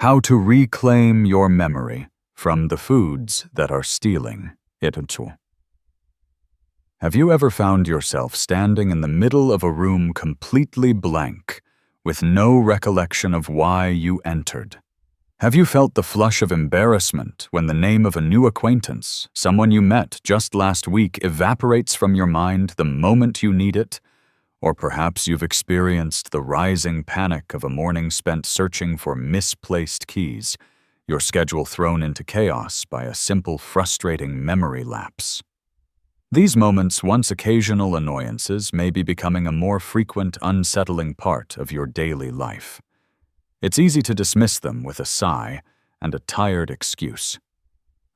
How to reclaim your memory from the foods that are stealing it. Have you ever found yourself standing in the middle of a room completely blank, with no recollection of why you entered? Have you felt the flush of embarrassment when the name of a new acquaintance, someone you met just last week, evaporates from your mind the moment you need it? Or perhaps you've experienced the rising panic of a morning spent searching for misplaced keys, your schedule thrown into chaos by a simple, frustrating memory lapse. These moments, once occasional annoyances, may be becoming a more frequent, unsettling part of your daily life. It's easy to dismiss them with a sigh and a tired excuse.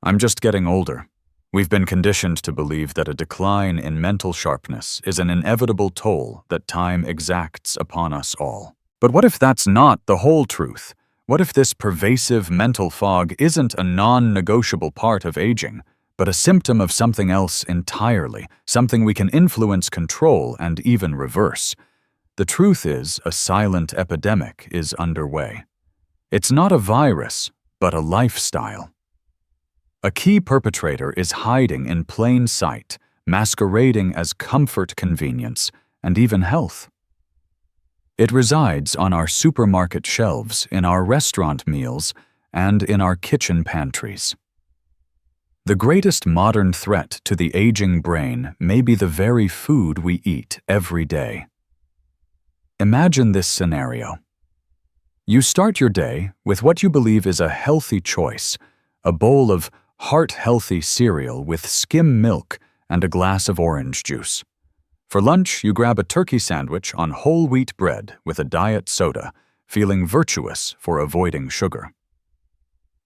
I'm just getting older. We've been conditioned to believe that a decline in mental sharpness is an inevitable toll that time exacts upon us all. But what if that's not the whole truth? What if this pervasive mental fog isn't a non-negotiable part of aging, but a symptom of something else entirely, something we can influence, control, and even reverse? The truth is, a silent epidemic is underway. It's not a virus, but a lifestyle. A key perpetrator is hiding in plain sight, masquerading as comfort, convenience, and even health. It resides on our supermarket shelves, in our restaurant meals, and in our kitchen pantries. The greatest modern threat to the aging brain may be the very food we eat every day. Imagine this scenario. You start your day with what you believe is a healthy choice, a bowl of heart-healthy cereal with skim milk and a glass of orange juice. For lunch, you grab a turkey sandwich on whole wheat bread with a diet soda, feeling virtuous for avoiding sugar.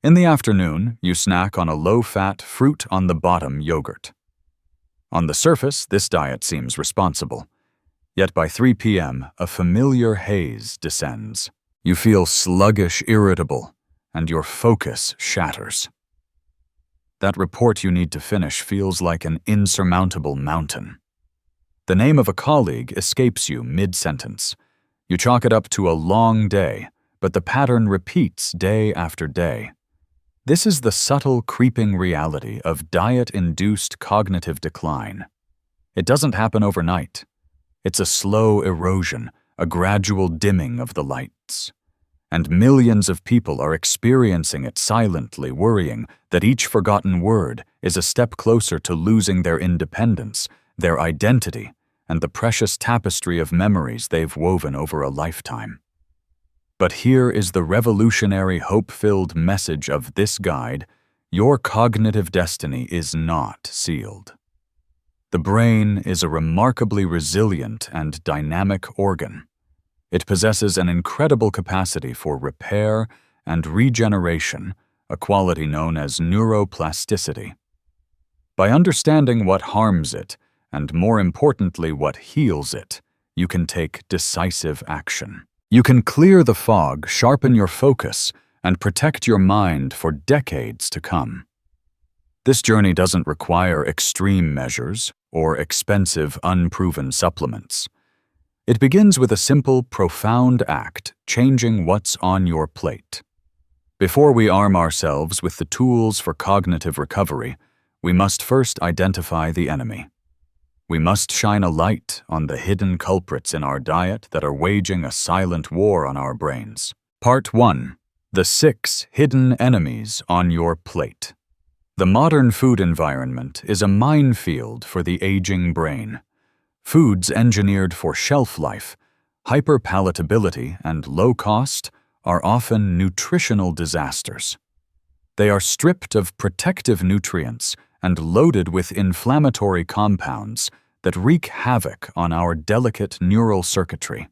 In the afternoon, you snack on a low-fat, fruit-on-the-bottom yogurt. On the surface, this diet seems responsible. Yet by 3 p.m., a familiar haze descends. You feel sluggish, irritable, and your focus shatters. That report you need to finish feels like an insurmountable mountain. The name of a colleague escapes you mid-sentence. You chalk it up to a long day, but the pattern repeats day after day. This is the subtle, creeping reality of diet-induced cognitive decline. It doesn't happen overnight. It's a slow erosion, a gradual dimming of the lights. And millions of people are experiencing it silently, worrying that each forgotten word is a step closer to losing their independence, their identity, and the precious tapestry of memories they've woven over a lifetime. But here is the revolutionary, hope-filled message of this guide: your cognitive destiny is not sealed. The brain is a remarkably resilient and dynamic organ. It possesses an incredible capacity for repair and regeneration, a quality known as neuroplasticity. By understanding what harms it, and more importantly what heals it, you can take decisive action. You can clear the fog, sharpen your focus, and protect your mind for decades to come. This journey doesn't require extreme measures or expensive, unproven supplements. It begins with a simple, profound act, changing what's on your plate. Before we arm ourselves with the tools for cognitive recovery, we must first identify the enemy. We must shine a light on the hidden culprits in our diet that are waging a silent war on our brains. Part 1. The 6 Hidden Enemies on Your Plate. The modern food environment is a minefield for the aging brain. Foods engineered for shelf life, hyperpalatability, and low cost are often nutritional disasters. They are stripped of protective nutrients and loaded with inflammatory compounds that wreak havoc on our delicate neural circuitry.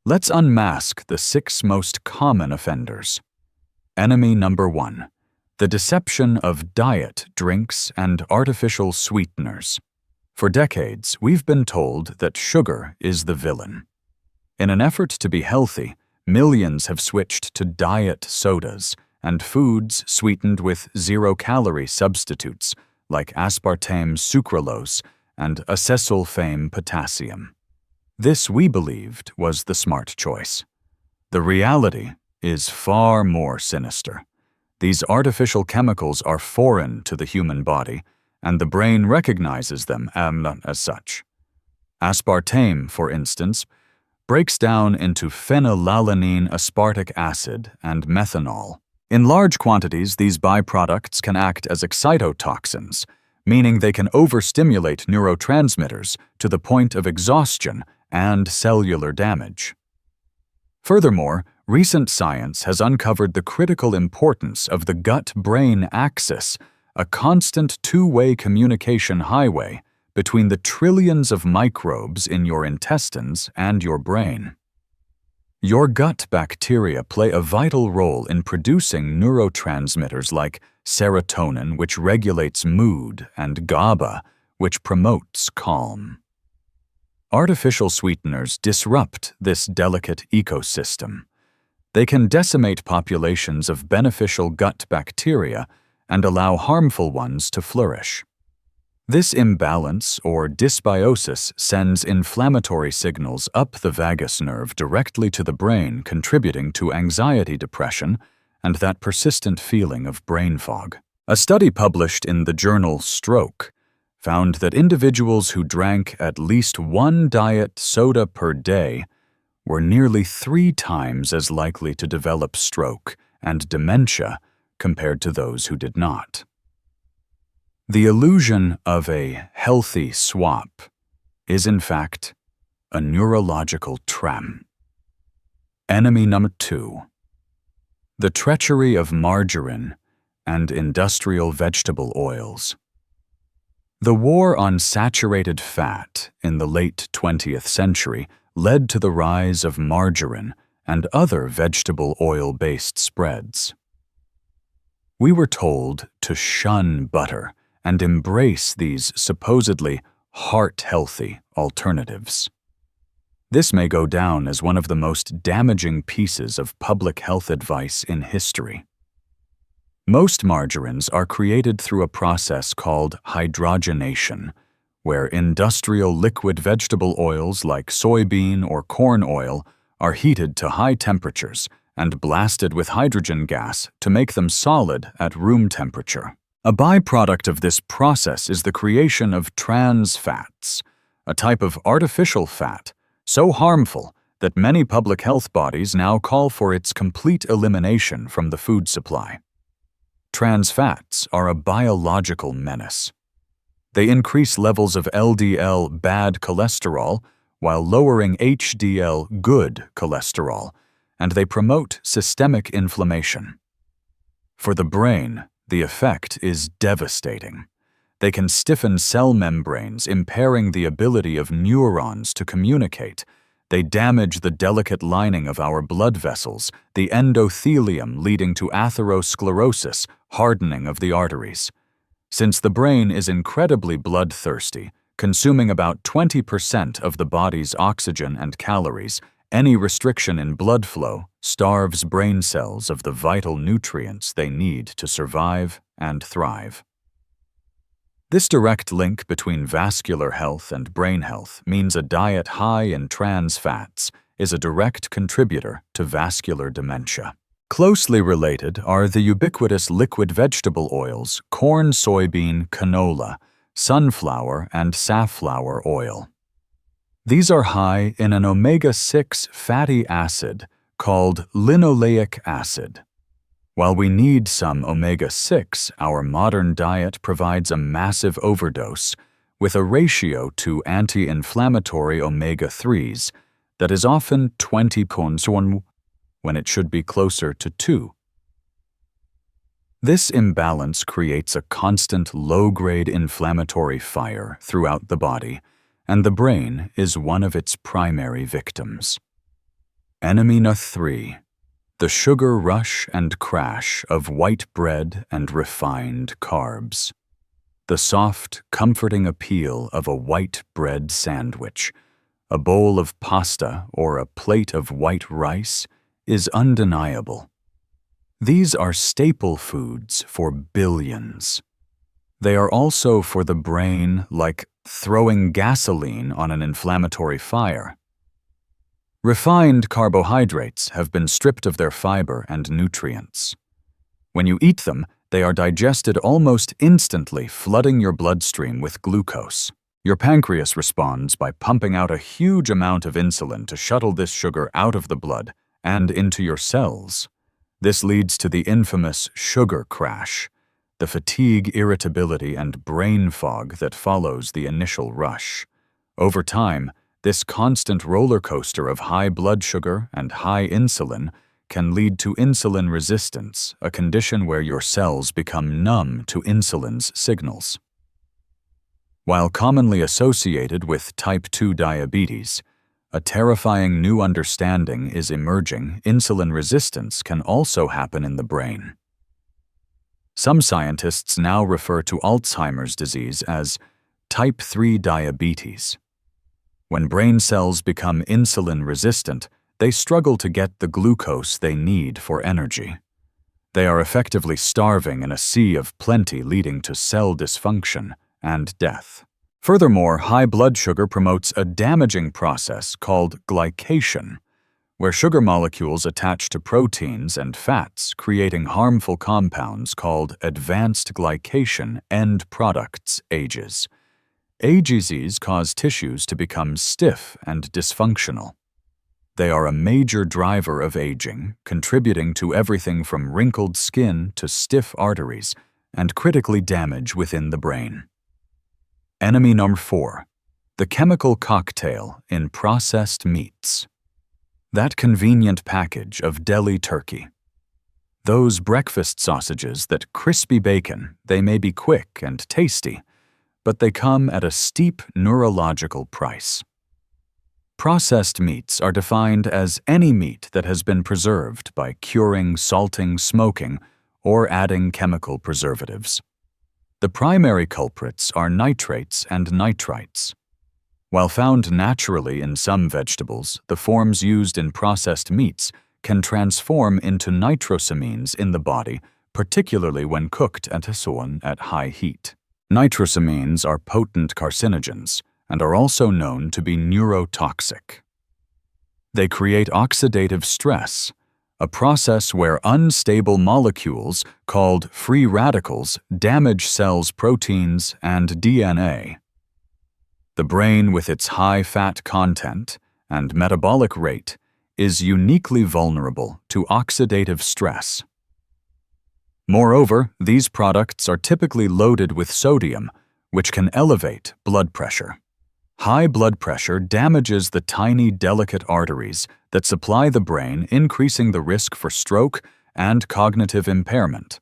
Let's unmask the 6 most common offenders. Enemy number 1. The deception of diet drinks and artificial sweeteners. For decades, we've been told that sugar is the villain. In an effort to be healthy, millions have switched to diet sodas and foods sweetened with zero-calorie substitutes like aspartame sucralose and acesulfame potassium. This, we believed, was the smart choice. The reality is far more sinister. These artificial chemicals are foreign to the human body, and the brain recognizes them as such. Aspartame, for instance, breaks down into phenylalanine aspartic acid and methanol. In large quantities, these byproducts can act as excitotoxins, meaning they can overstimulate neurotransmitters to the point of exhaustion and cellular damage. Furthermore, recent science has uncovered the critical importance of the gut-brain axis, a constant two-way communication highway between the trillions of microbes in your intestines and your brain. Your gut bacteria play a vital role in producing neurotransmitters like serotonin, which regulates mood, and GABA, which promotes calm. Artificial sweeteners disrupt this delicate ecosystem. They can decimate populations of beneficial gut bacteria and allow harmful ones to flourish. This imbalance or dysbiosis sends inflammatory signals up the vagus nerve directly to the brain, contributing to anxiety, depression, and that persistent feeling of brain fog. A study published in the journal Stroke found that individuals who drank at least one diet soda per day were nearly 3 times as likely to develop stroke and dementia compared to those who did not. The illusion of a healthy swap is, in fact, a neurological trap. Enemy number 2. The treachery of margarine and industrial vegetable oils. The war on saturated fat in the late 20th century led to the rise of margarine and other vegetable oil-based spreads. We were told to shun butter and embrace these supposedly heart-healthy alternatives. This may go down as one of the most damaging pieces of public health advice in history. Most margarines are created through a process called hydrogenation, where industrial liquid vegetable oils like soybean or corn oil are heated to high temperatures and blasted with hydrogen gas to make them solid at room temperature. A byproduct of this process is the creation of trans fats, a type of artificial fat so harmful that many public health bodies now call for its complete elimination from the food supply. Trans fats are a biological menace. They increase levels of LDL bad cholesterol while lowering HDL good cholesterol, and they promote systemic inflammation. For the brain, the effect is devastating. They can stiffen cell membranes, impairing the ability of neurons to communicate. They damage the delicate lining of our blood vessels, the endothelium, leading to atherosclerosis, hardening of the arteries. Since the brain is incredibly bloodthirsty, consuming about 20% of the body's oxygen and calories, any restriction in blood flow starves brain cells of the vital nutrients they need to survive and thrive. This direct link between vascular health and brain health means a diet high in trans fats is a direct contributor to vascular dementia. Closely related are the ubiquitous liquid vegetable oils corn, soybean, canola, sunflower, and safflower oil. These are high in an omega-6 fatty acid called linoleic acid. While we need some omega-6, our modern diet provides a massive overdose with a ratio to anti-inflammatory omega-3s that is often 20 when it should be closer to 2. This imbalance creates a constant low-grade inflammatory fire throughout the body, and the brain is one of its primary victims. Enemy number 3. The sugar rush and crash of white bread and refined carbs. The soft, comforting appeal of a white bread sandwich, a bowl of pasta, or a plate of white rice is undeniable. These are staple foods for billions. They are also for the brain like throwing gasoline on an inflammatory fire. Refined carbohydrates have been stripped of their fiber and nutrients. When you eat them, they are digested almost instantly, flooding your bloodstream with glucose. Your pancreas responds by pumping out a huge amount of insulin to shuttle this sugar out of the blood and into your cells. This leads to the infamous sugar crash, the fatigue, irritability, and brain fog that follows the initial rush. Over time, this constant roller coaster of high blood sugar and high insulin can lead to insulin resistance, a condition where your cells become numb to insulin's signals. While commonly associated with type 2 diabetes, a terrifying new understanding is emerging: insulin resistance can also happen in the brain. Some scientists now refer to Alzheimer's disease as type 3 diabetes. When brain cells become insulin resistant, they struggle to get the glucose they need for energy. They are effectively starving in a sea of plenty, leading to cell dysfunction and death. Furthermore, high blood sugar promotes a damaging process called glycation, where sugar molecules attach to proteins and fats, creating harmful compounds called advanced glycation end products, AGEs. AGEs cause tissues to become stiff and dysfunctional. They are a major driver of aging, contributing to everything from wrinkled skin to stiff arteries and critically damage within the brain. Enemy number 4. The chemical cocktail in processed meats. That convenient package of Deli turkey. Those breakfast sausages that crispy bacon, they may be quick and tasty, but they come at a steep neurological price. Processed meats are defined as any meat that has been preserved by curing, salting, smoking, or adding chemical preservatives. The primary culprits are nitrates and nitrites. While found naturally in some vegetables, the forms used in processed meats can transform into nitrosamines in the body, particularly when cooked at high heat. Nitrosamines are potent carcinogens and are also known to be neurotoxic. They create oxidative stress, a process where unstable molecules called free radicals damage cells' proteins and DNA. The brain, with its high fat content and metabolic rate, is uniquely vulnerable to oxidative stress. Moreover, these products are typically loaded with sodium, which can elevate blood pressure. High blood pressure damages the tiny, delicate arteries that supply the brain, increasing the risk for stroke and cognitive impairment.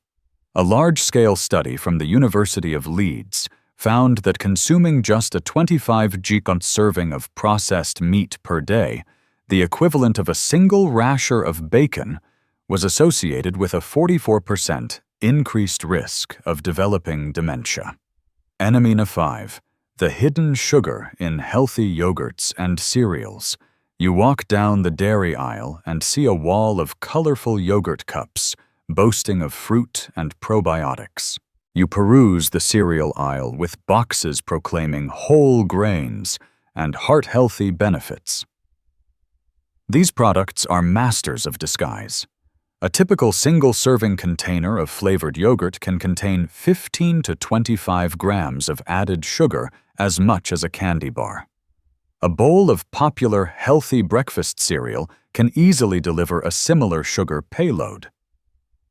A large-scale study from the University of Leeds found that consuming just a 25-gram serving of processed meat per day, the equivalent of a single rasher of bacon, was associated with a 44% increased risk of developing dementia. Enemy number 5. The hidden sugar in healthy yogurts and cereals. You walk down the dairy aisle and see a wall of colorful yogurt cups, boasting of fruit and probiotics. You peruse the cereal aisle with boxes proclaiming whole grains and heart-healthy benefits. These products are masters of disguise. A typical single-serving container of flavored yogurt can contain 15 to 25 grams of added sugar, as much as a candy bar. A bowl of popular healthy breakfast cereal can easily deliver a similar sugar payload.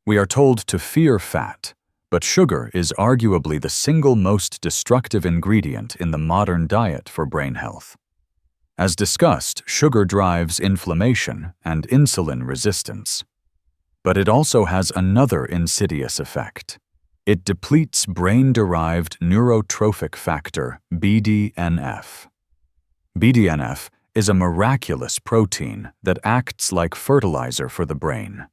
We are told to fear fat, but sugar is arguably the single most destructive ingredient in the modern diet for brain health. As discussed, sugar drives inflammation and insulin resistance. But it also has another insidious effect. It depletes brain-derived neurotrophic factor, BDNF. BDNF is a miraculous protein that acts like fertilizer for the brain.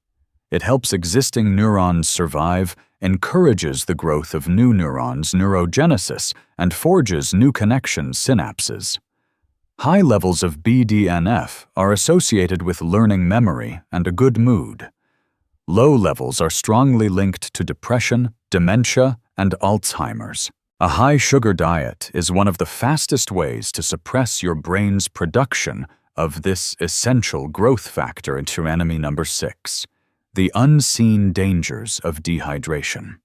It helps existing neurons survive, encourages the growth of new neurons, neurogenesis, and forges new connections, synapses. High levels of BDNF are associated with learning, memory, and a good mood. Low levels are strongly linked to depression, dementia, and Alzheimer's. A high-sugar diet is one of the fastest ways to suppress your brain's production of this essential growth factor into enemy number 6, the unseen dangers of dehydration.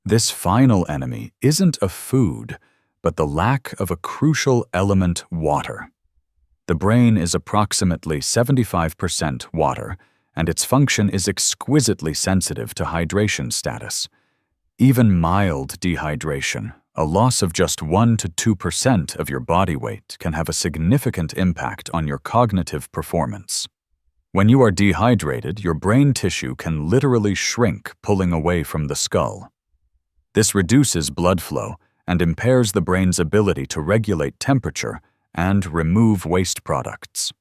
This final enemy isn't a food, but the lack of a crucial element, water. The brain is approximately 75% water, and its function is exquisitely sensitive to hydration status. Even mild dehydration, a loss of just 1 to 2% of your body weight, can have a significant impact on your cognitive performance. When you are dehydrated, your brain tissue can literally shrink, pulling away from the skull. This reduces blood flow and impairs the brain's ability to regulate temperature and remove waste products.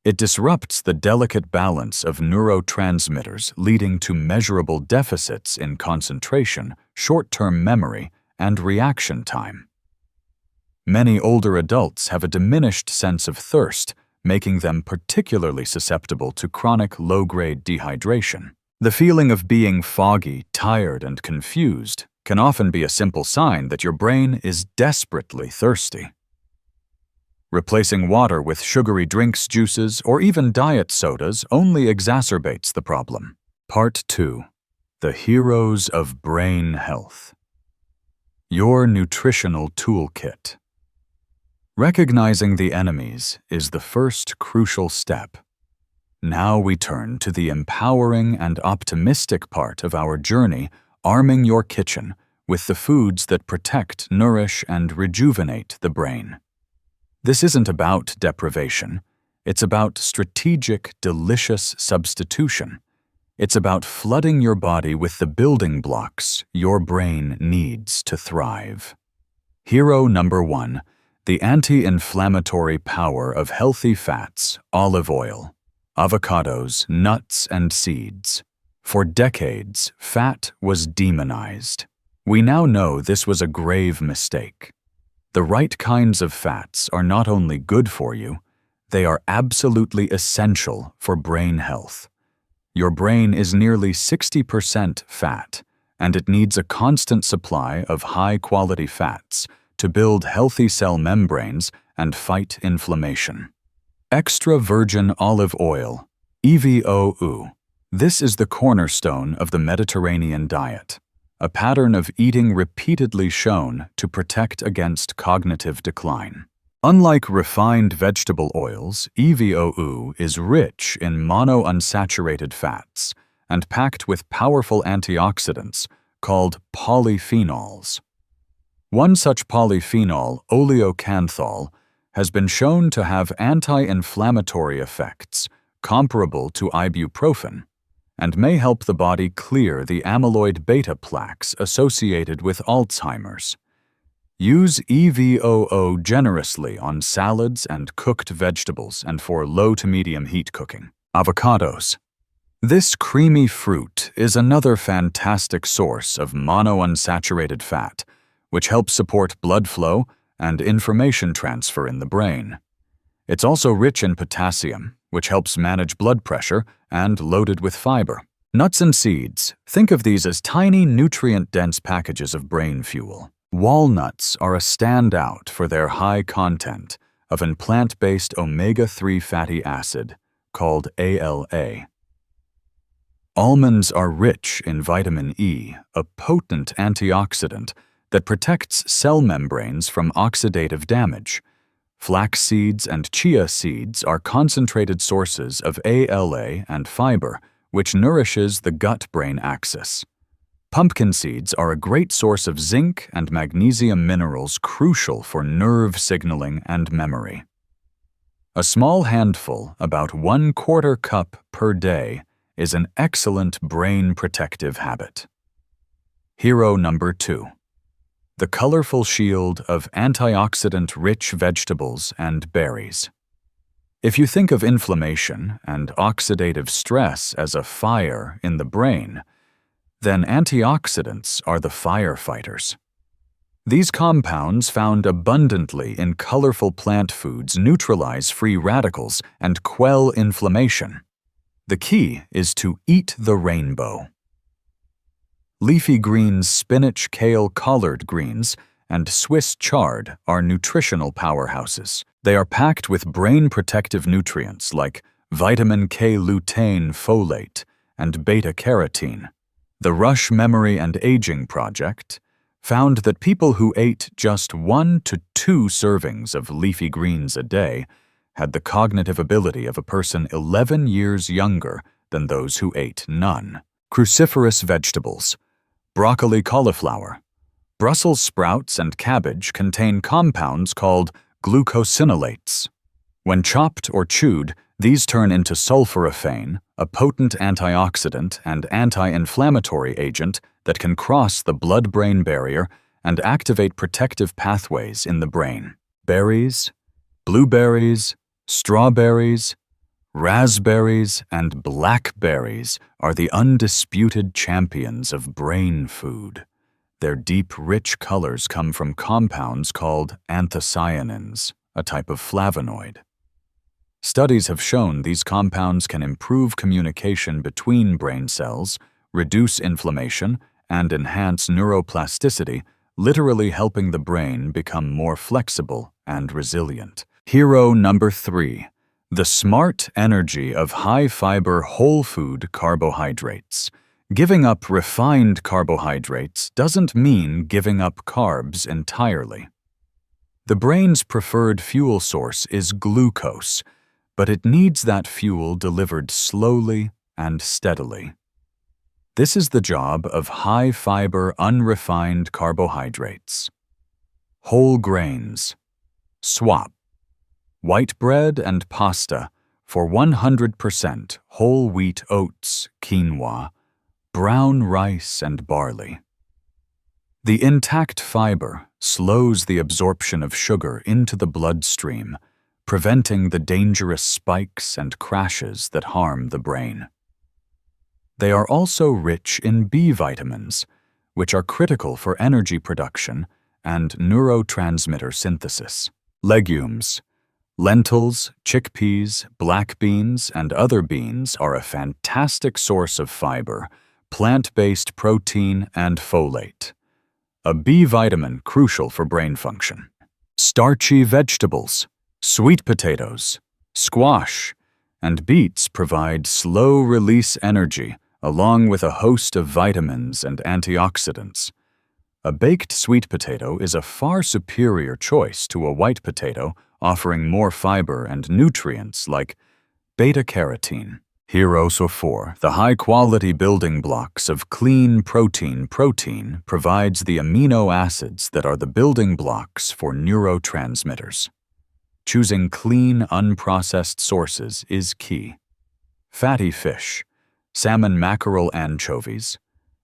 It disrupts the delicate balance of neurotransmitters, leading to measurable deficits in concentration, short-term memory, and reaction time. Many older adults have a diminished sense of thirst, making them particularly susceptible to chronic low-grade dehydration. The feeling of being foggy, tired, and confused can often be a simple sign that your brain is desperately thirsty. Replacing water with sugary drinks, juices, or even diet sodas only exacerbates the problem. Part 2. The Heroes of Brain Health. Your nutritional toolkit. Recognizing the enemies is the first crucial step. Now we turn to the empowering and optimistic part of our journey, arming your kitchen with the foods that protect, nourish, and rejuvenate the brain. This isn't about deprivation. It's about strategic, delicious substitution. It's about flooding your body with the building blocks your brain needs to thrive. Hero number 1, the anti-inflammatory power of healthy fats, olive oil, avocados, nuts, and seeds. For decades, fat was demonized. We now know this was a grave mistake. The right kinds of fats are not only good for you, they are absolutely essential for brain health. Your brain is nearly 60% fat, and it needs a constant supply of high-quality fats to build healthy cell membranes and fight inflammation. Extra virgin olive oil, EVOO. This is the cornerstone of the Mediterranean diet, a pattern of eating repeatedly shown to protect against cognitive decline. Unlike refined vegetable oils, EVOO is rich in monounsaturated fats and packed with powerful antioxidants called polyphenols. One such polyphenol, oleocanthal, has been shown to have anti-inflammatory effects comparable to ibuprofen, and may help the body clear the amyloid beta plaques associated with Alzheimer's. Use EVOO generously on salads and cooked vegetables and for low to medium heat cooking. Avocados. This creamy fruit is another fantastic source of monounsaturated fat, which helps support blood flow and information transfer in the brain. It's also rich in potassium, which helps manage blood pressure, and loaded with fiber. Nuts and seeds. Think of these as tiny, nutrient-dense packages of brain fuel. Walnuts are a standout for their high content of an plant-based omega-3 fatty acid called ALA. Almonds are rich in vitamin E, a potent antioxidant that protects cell membranes from oxidative damage. Flax seeds and chia seeds are concentrated sources of ALA and fiber, which nourishes the gut-brain axis. Pumpkin seeds are a great source of zinc and magnesium minerals crucial for nerve signaling and memory. A small handful, about 1/4 cup per day, is an excellent brain protective habit. Hero number 2. The colorful shield of antioxidant-rich vegetables and berries. If you think of inflammation and oxidative stress as a fire in the brain, then antioxidants are the firefighters. These compounds, found abundantly in colorful plant foods, neutralize free radicals and quell inflammation. The key is to eat the rainbow. Leafy greens, spinach, kale, collard greens, and Swiss chard are nutritional powerhouses. They are packed with brain-protective nutrients like vitamin K lutein folate and beta-carotene. The Rush Memory and Aging Project found that people who ate just 1 to 2 servings of leafy greens a day had the cognitive ability of a person 11 years younger than those who ate none. Cruciferous vegetables, broccoli, cauliflower, Brussels sprouts, and cabbage contain compounds called glucosinolates. When chopped or chewed, these turn into sulforaphane, a potent antioxidant and anti-inflammatory agent that can cross the blood-brain barrier and activate protective pathways in the brain. Berries, blueberries, strawberries, raspberries, and blackberries are the undisputed champions of brain food. Their deep, rich colors come from compounds called anthocyanins, a type of flavonoid. Studies have shown these compounds can improve communication between brain cells, reduce inflammation, and enhance neuroplasticity, literally helping the brain become more flexible and resilient. Hero number 3. The smart energy of high-fiber whole food carbohydrates. Giving up refined carbohydrates doesn't mean giving up carbs entirely. The brain's preferred fuel source is glucose, but it needs that fuel delivered slowly and steadily. This is the job of high-fiber, unrefined carbohydrates. Whole grains. Swap white bread and pasta for 100% whole wheat oats, quinoa, brown rice, and barley. The intact fiber slows the absorption of sugar into the bloodstream, preventing the dangerous spikes and crashes that harm the brain. They are also rich in B vitamins, which are critical for energy production and neurotransmitter synthesis. Legumes. Lentils, chickpeas, black beans, and other beans are a fantastic source of fiber, plant-based protein, and folate. A B vitamin crucial for brain function. Starchy vegetables. Sweet potatoes, squash, and beets provide slow-release energy along with a host of vitamins and antioxidants. A baked sweet potato is a far superior choice to a white potato, offering more fiber and nutrients like beta-carotene. Hero 4. The high-quality building blocks of clean protein provides the amino acids that are the building blocks for neurotransmitters. Choosing clean, unprocessed sources is key. Fatty fish, salmon, mackerel, anchovies,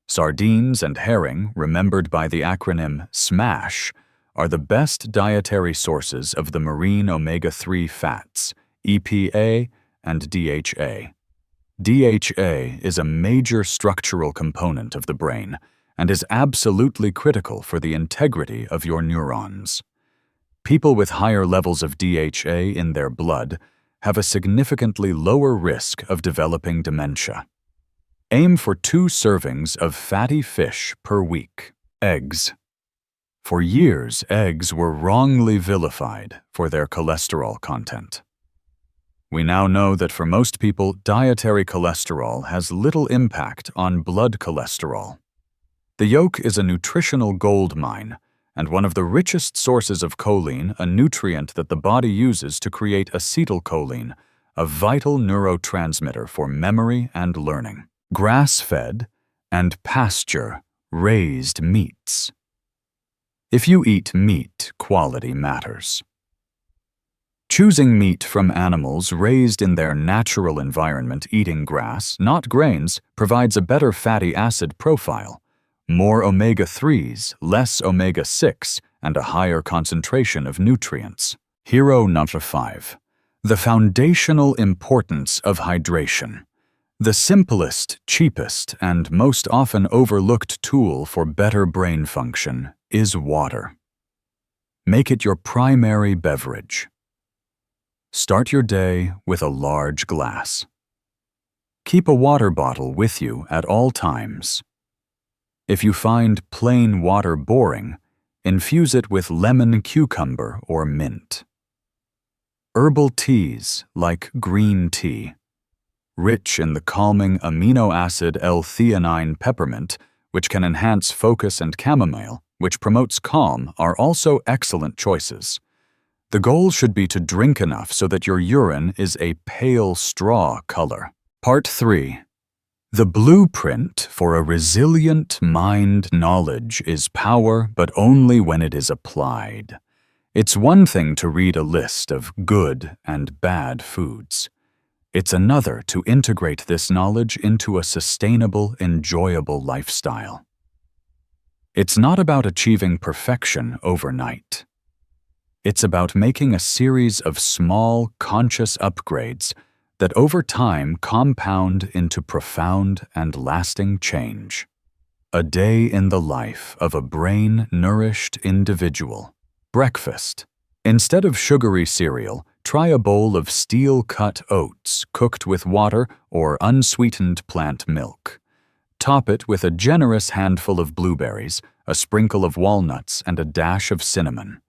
sardines, and herring, remembered by the acronym SMASH, are the best dietary sources of the marine omega-3 fats, EPA and DHA. DHA is a major structural component of the brain and is absolutely critical for the integrity of your neurons. People with higher levels of DHA in their blood have a significantly lower risk of developing dementia. Aim for 2 servings of fatty fish per week. Eggs. For years, eggs were wrongly vilified for their cholesterol content. We now know that for most people, dietary cholesterol has little impact on blood cholesterol. The yolk is a nutritional gold mine and one of the richest sources of choline, a nutrient that the body uses to create acetylcholine, a vital neurotransmitter for memory and learning. Grass-fed and pasture-raised meats. If you eat meat, quality matters. Choosing meat from animals raised in their natural environment eating grass, not grains, provides a better fatty acid profile, more omega-3s, less omega-6, and a higher concentration of nutrients. Hero number 5. The foundational importance of hydration. The simplest, cheapest, and most often overlooked tool for better brain function is water. Make it your primary beverage. Start your day with a large glass. Keep a water bottle with you at all times. If you find plain water boring, Infuse it with lemon, cucumber, or mint. Herbal teas like green tea, rich in the calming amino acid L-theanine peppermint, which can enhance focus, and chamomile, which promotes calm, are also excellent choices. The goal should be to drink enough so that your urine is a pale straw color. Part 3. The blueprint for a resilient mind. Knowledge is power, but only when it is applied. It's one thing to read a list of good and bad foods. It's another to integrate this knowledge into a sustainable, enjoyable lifestyle. It's not about achieving perfection overnight. It's about making a series of small, conscious upgrades that over time compound into profound and lasting change. A day in the life of a brain-nourished individual. Breakfast. Instead of sugary cereal, try a bowl of steel-cut oats cooked with water or unsweetened plant milk. Top it with a generous handful of blueberries, a sprinkle of walnuts, and a dash of cinnamon.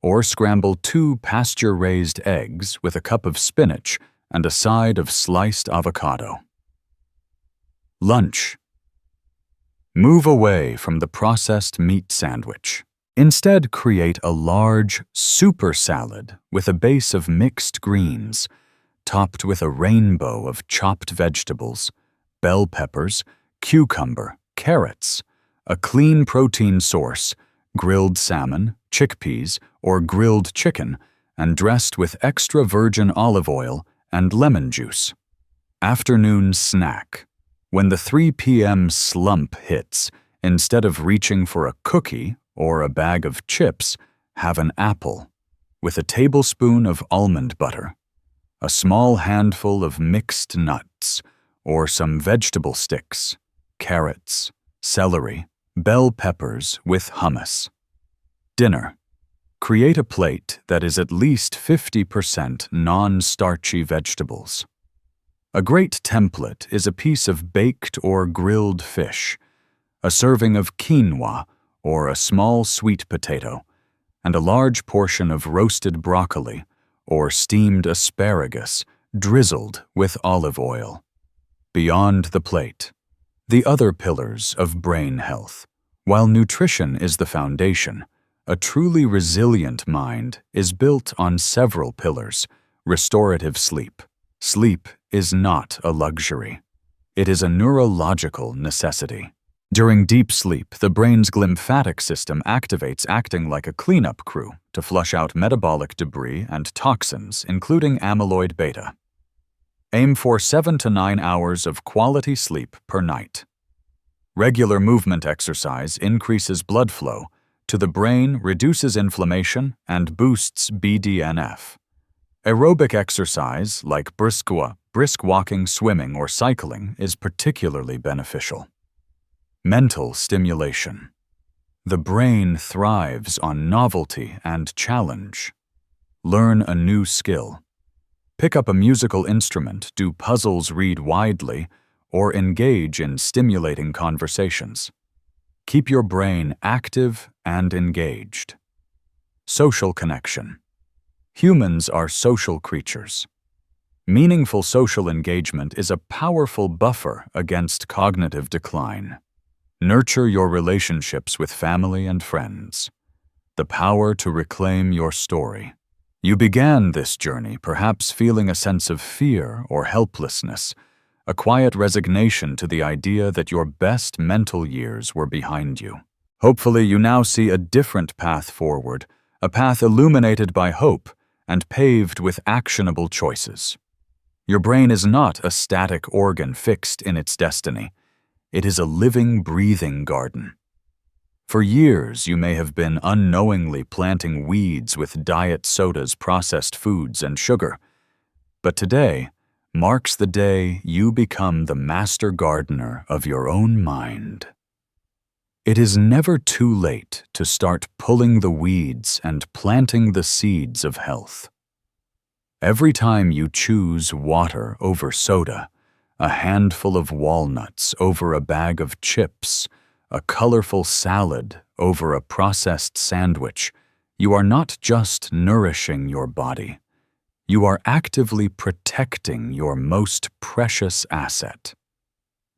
Or scramble 2 pasture-raised eggs with a cup of spinach and a side of sliced avocado. Lunch. Move away from the processed meat sandwich. Instead, create a large, super salad with a base of mixed greens, topped with a rainbow of chopped vegetables, bell peppers, cucumber, carrots, a clean protein source, grilled salmon, chickpeas, or grilled chicken, and dressed with extra virgin olive oil and lemon juice. Afternoon snack. When the 3 p.m. slump hits, instead of reaching for a cookie or a bag of chips, have an apple with a tablespoon of almond butter, a small handful of mixed nuts, or some vegetable sticks, carrots, celery, bell peppers with hummus. Dinner. Create a plate that is at least 50% non-starchy vegetables. A great template is a piece of baked or grilled fish, a serving of quinoa or a small sweet potato, and a large portion of roasted broccoli or steamed asparagus drizzled with olive oil. Beyond the plate, the other pillars of brain health. While nutrition is the foundation, a truly resilient mind is built on several pillars. Restorative sleep. Sleep is not a luxury. It is a neurological necessity. During deep sleep, the brain's glymphatic system activates, acting like a cleanup crew to flush out metabolic debris and toxins, including amyloid beta. Aim for 7 to 9 hours of quality sleep per night. Regular movement exercise increases blood flow to the brain, reduces inflammation, and boosts BDNF. Aerobic exercise like brisk walking, swimming, or cycling is particularly beneficial. Mental stimulation. The brain thrives on novelty and challenge. Learn a new skill. Pick up a musical instrument, do puzzles, read widely, or engage in stimulating conversations. Keep your brain active and engaged. Social connection. Humans are social creatures. Meaningful social engagement is a powerful buffer against cognitive decline. Nurture your relationships with family and friends. The power to reclaim your story. You began this journey perhaps feeling a sense of fear or helplessness, a quiet resignation to the idea that your best mental years were behind you. Hopefully, you now see a different path forward, a path illuminated by hope and paved with actionable choices. Your brain is not a static organ fixed in its destiny. It is a living, breathing garden. For years, you may have been unknowingly planting weeds with diet sodas, processed foods, and sugar. But today marks the day you become the master gardener of your own mind. It is never too late to start pulling the weeds and planting the seeds of health. Every time you choose water over soda, a handful of walnuts over a bag of chips, a colorful salad over a processed sandwich, you are not just nourishing your body. You are actively protecting your most precious asset.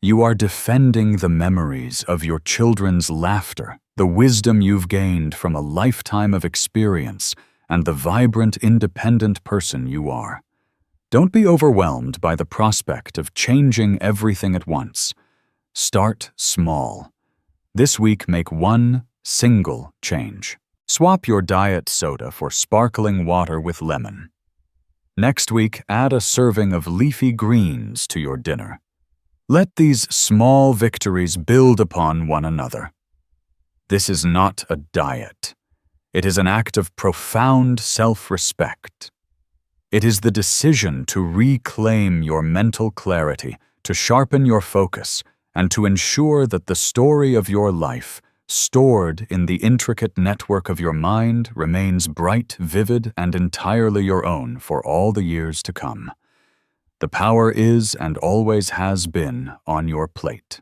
You are defending the memories of your children's laughter, the wisdom you've gained from a lifetime of experience, and the vibrant, independent person you are. Don't be overwhelmed by the prospect of changing everything at once. Start small. This week, make one single change. Swap your diet soda for sparkling water with lemon. Next week, add a serving of leafy greens to your dinner. Let these small victories build upon one another. This is not a diet. It is an act of profound self-respect. It is the decision to reclaim your mental clarity, to sharpen your focus, and to ensure that the story of your life, stored in the intricate network of your mind, remains bright, vivid, and entirely your own for all the years to come. The power is and always has been on your plate.